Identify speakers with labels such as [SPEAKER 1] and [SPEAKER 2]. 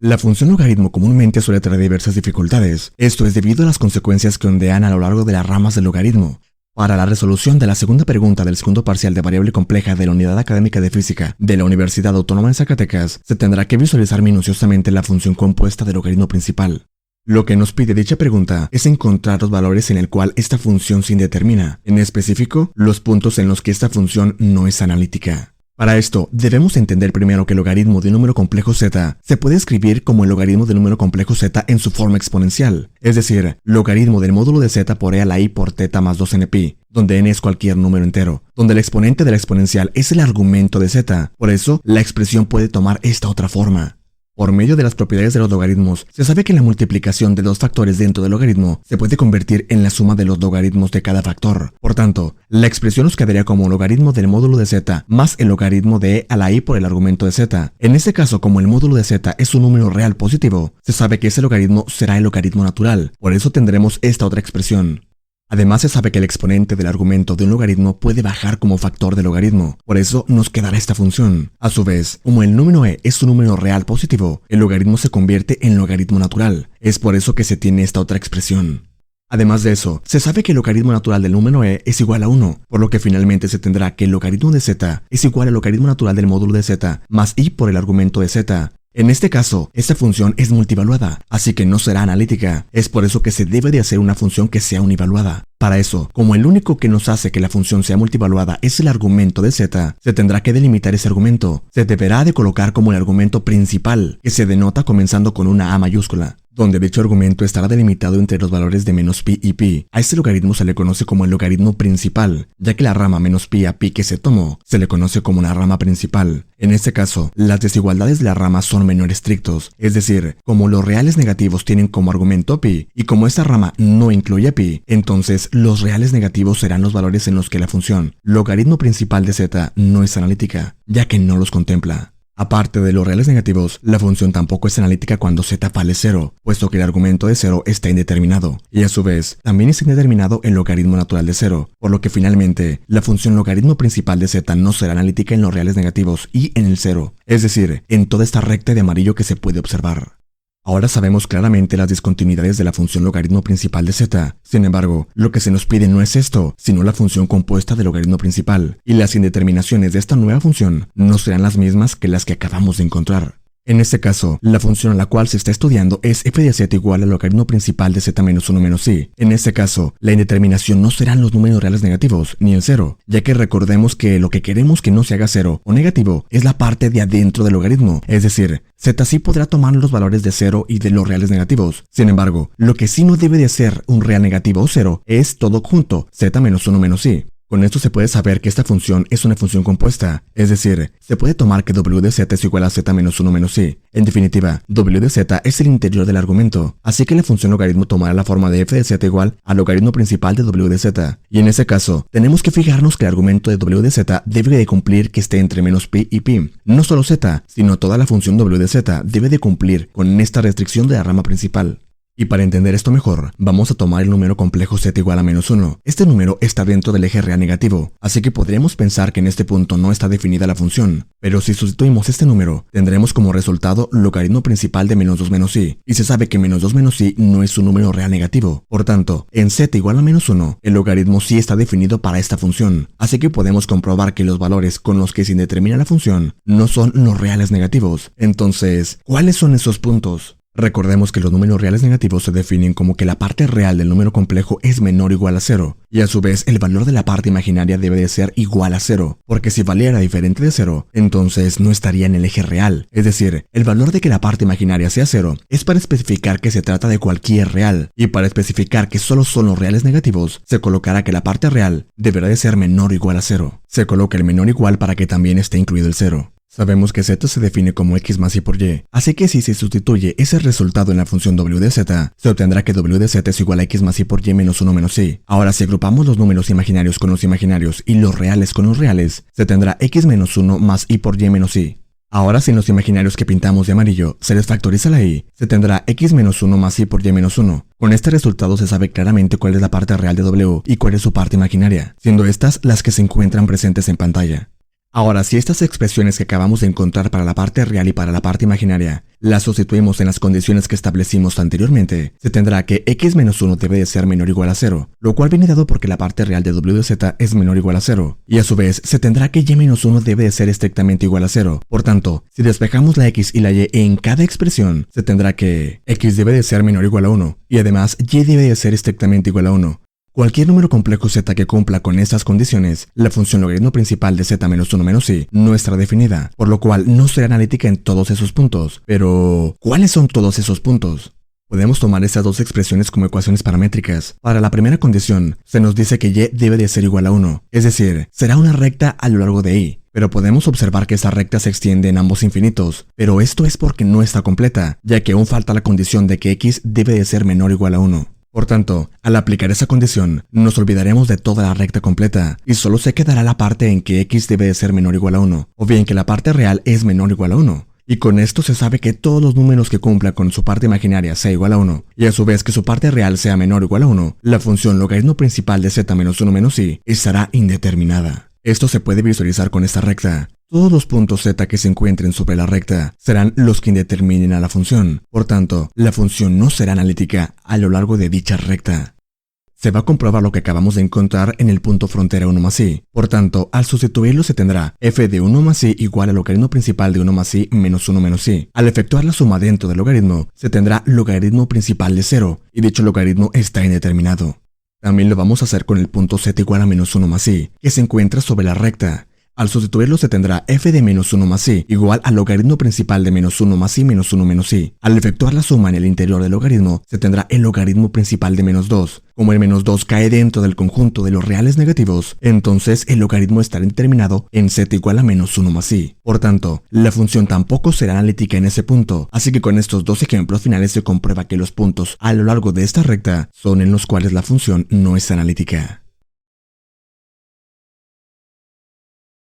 [SPEAKER 1] La función logaritmo comúnmente suele traer diversas dificultades. Esto es debido a las consecuencias que ondean a lo largo de las ramas del logaritmo. Para la resolución de la segunda pregunta del segundo parcial de variable compleja de la Unidad Académica de Física de la Universidad Autónoma de Zacatecas, se tendrá que visualizar minuciosamente la función compuesta del logaritmo principal. Lo que nos pide dicha pregunta es encontrar los valores en el cual esta función se indetermina, en específico, los puntos en los que esta función no es analítica. Para esto, debemos entender primero que el logaritmo de un número complejo z se puede escribir como el logaritmo del número complejo z en su forma exponencial, es decir, logaritmo del módulo de z por e a la i por θ más 2nπ, donde n es cualquier número entero, donde el exponente de la exponencial es el argumento de z, por eso la expresión puede tomar esta otra forma. Por medio de las propiedades de los logaritmos, se sabe que la multiplicación de dos factores dentro del logaritmo se puede convertir en la suma de los logaritmos de cada factor. Por tanto, la expresión nos quedaría como logaritmo del módulo de z más el logaritmo de e a la i por el argumento de z. En este caso, como el módulo de z es un número real positivo, se sabe que ese logaritmo será el logaritmo natural. Por eso tendremos esta otra expresión. Además, se sabe que el exponente del argumento de un logaritmo puede bajar como factor del logaritmo, por eso nos quedará esta función. A su vez, como el número e es un número real positivo, el logaritmo se convierte en logaritmo natural. Es por eso que se tiene esta otra expresión. Además de eso, se sabe que el logaritmo natural del número e es igual a 1, por lo que finalmente se tendrá que el logaritmo de z es igual al logaritmo natural del módulo de z más i por el argumento de z. En este caso, esta función es multivaluada, así que no será analítica. Es por eso que se debe de hacer una función que sea univaluada. Para eso, como el único que nos hace que la función sea multivaluada es el argumento de z, se tendrá que delimitar ese argumento. Se deberá de colocar como el argumento principal, que se denota comenzando con una a mayúscula, donde dicho argumento estará delimitado entre los valores de menos pi y pi. A este logaritmo se le conoce como el logaritmo principal, ya que la rama menos pi a pi que se tomó se le conoce como una rama principal. En este caso, las desigualdades de la rama son menores estrictos, es decir, como los reales negativos tienen como argumento pi, y como esta rama no incluye pi, entonces los reales negativos serán los valores en los que la función logaritmo principal de z no es analítica, ya que no los contempla. Aparte de los reales negativos, la función tampoco es analítica cuando z vale 0, puesto que el argumento de 0 está indeterminado, y a su vez, también está indeterminado el logaritmo natural de 0, por lo que finalmente, la función logaritmo principal de z no será analítica en los reales negativos y en el 0, es decir, en toda esta recta de amarillo que se puede observar. Ahora sabemos claramente las discontinuidades de la función logaritmo principal de z. Sin embargo, lo que se nos pide no es esto, sino la función compuesta del logaritmo principal, y las indeterminaciones de esta nueva función no serán las mismas que las que acabamos de encontrar. En este caso, la función a la cual se está estudiando es f de z igual al logaritmo principal de z menos 1 menos i. En este caso, la indeterminación no serán los números reales negativos, ni el 0, ya que recordemos que lo que queremos que no se haga 0 o negativo es la parte de adentro del logaritmo, es decir, z sí podrá tomar los valores de 0 y de los reales negativos. Sin embargo, lo que sí no debe de ser un real negativo o 0 es todo junto, z menos 1 menos i. Con esto se puede saber que esta función es una función compuesta, es decir, se puede tomar que w de z es igual a z menos 1 menos i. En definitiva, w de z es el interior del argumento, así que la función logaritmo tomará la forma de f de z igual al logaritmo principal de w de z. Y en ese caso, tenemos que fijarnos que el argumento de w de z debe de cumplir que esté entre menos pi y pi. No solo z, sino toda la función w de z debe de cumplir con esta restricción de la rama principal. Y para entender esto mejor, vamos a tomar el número complejo z igual a menos 1. Este número está dentro del eje real negativo, así que podríamos pensar que en este punto no está definida la función. Pero si sustituimos este número, tendremos como resultado logaritmo principal de menos 2 menos i, y se sabe que menos 2 menos i no es un número real negativo. Por tanto, en z igual a menos 1, el logaritmo sí está definido para esta función, así que podemos comprobar que los valores con los que se determina la función no son los reales negativos. Entonces, ¿cuáles son esos puntos? Recordemos que los números reales negativos se definen como que la parte real del número complejo es menor o igual a 0, y a su vez el valor de la parte imaginaria debe de ser igual a 0, porque si valiera diferente de 0, entonces no estaría en el eje real. Es decir, el valor de que la parte imaginaria sea 0 es para especificar que se trata de cualquier real, y para especificar que solo son los reales negativos, se colocará que la parte real deberá de ser menor o igual a 0. Se coloca el menor igual para que también esté incluido el 0. Sabemos que z se define como x más y por y, así que si se sustituye ese resultado en la función w de z, se obtendrá que w de z es igual a x más y por y menos 1 menos i. Ahora, si agrupamos los números imaginarios con los imaginarios y los reales con los reales, se tendrá x menos 1 más y por y menos i. Ahora, si en los imaginarios que pintamos de amarillo se les factoriza la i, se tendrá x menos 1 más y por y menos 1. Con este resultado se sabe claramente cuál es la parte real de w y cuál es su parte imaginaria, siendo estas las que se encuentran presentes en pantalla. Ahora, si estas expresiones que acabamos de encontrar para la parte real y para la parte imaginaria la sustituimos en las condiciones que establecimos anteriormente, se tendrá que x menos 1 debe de ser menor o igual a 0, lo cual viene dado porque la parte real de w de z es menor o igual a 0, y a su vez se tendrá que y menos 1 debe de ser estrictamente igual a 0. Por tanto, si despejamos la x y la y en cada expresión, se tendrá que x debe de ser menor o igual a 1, y además y debe de ser estrictamente igual a 1. Cualquier número complejo z que cumpla con estas condiciones, la función logaritmo principal de z menos 1 menos i no estará definida, por lo cual no será analítica en todos esos puntos. Pero, ¿cuáles son todos esos puntos? Podemos tomar estas dos expresiones como ecuaciones paramétricas. Para la primera condición, se nos dice que y debe de ser igual a 1, es decir, será una recta a lo largo de i. Pero podemos observar que esta recta se extiende en ambos infinitos, pero esto es porque no está completa, ya que aún falta la condición de que x debe de ser menor o igual a 1. Por tanto, al aplicar esa condición, nos olvidaremos de toda la recta completa, y solo se quedará la parte en que x debe de ser menor o igual a 1, o bien que la parte real es menor o igual a 1. Y con esto se sabe que todos los números que cumplan con su parte imaginaria sea igual a 1, y a su vez que su parte real sea menor o igual a 1, la función logaritmo principal de z menos 1 menos i estará indeterminada. Esto se puede visualizar con esta recta. Todos los puntos z que se encuentren sobre la recta serán los que indeterminen a la función. Por tanto, la función no será analítica a lo largo de dicha recta. Se va a comprobar lo que acabamos de encontrar en el punto frontera 1 más i. Por tanto, al sustituirlo se tendrá f de 1 más i igual al logaritmo principal de 1 más i menos 1 menos i. Al efectuar la suma dentro del logaritmo, se tendrá logaritmo principal de 0, y dicho logaritmo está indeterminado. También lo vamos a hacer con el punto z igual a menos 1 más i, que se encuentra sobre la recta. Al sustituirlo se tendrá f de menos 1 más i igual al logaritmo principal de menos 1 más i menos 1 menos i. Al efectuar la suma en el interior del logaritmo, se tendrá el logaritmo principal de menos 2. Como el menos 2 cae dentro del conjunto de los reales negativos, entonces el logaritmo estará determinado en z igual a menos 1 más i. Por tanto, la función tampoco será analítica en ese punto, así que con estos dos ejemplos finales se comprueba que los puntos a lo largo de esta recta son en los cuales la función no es analítica.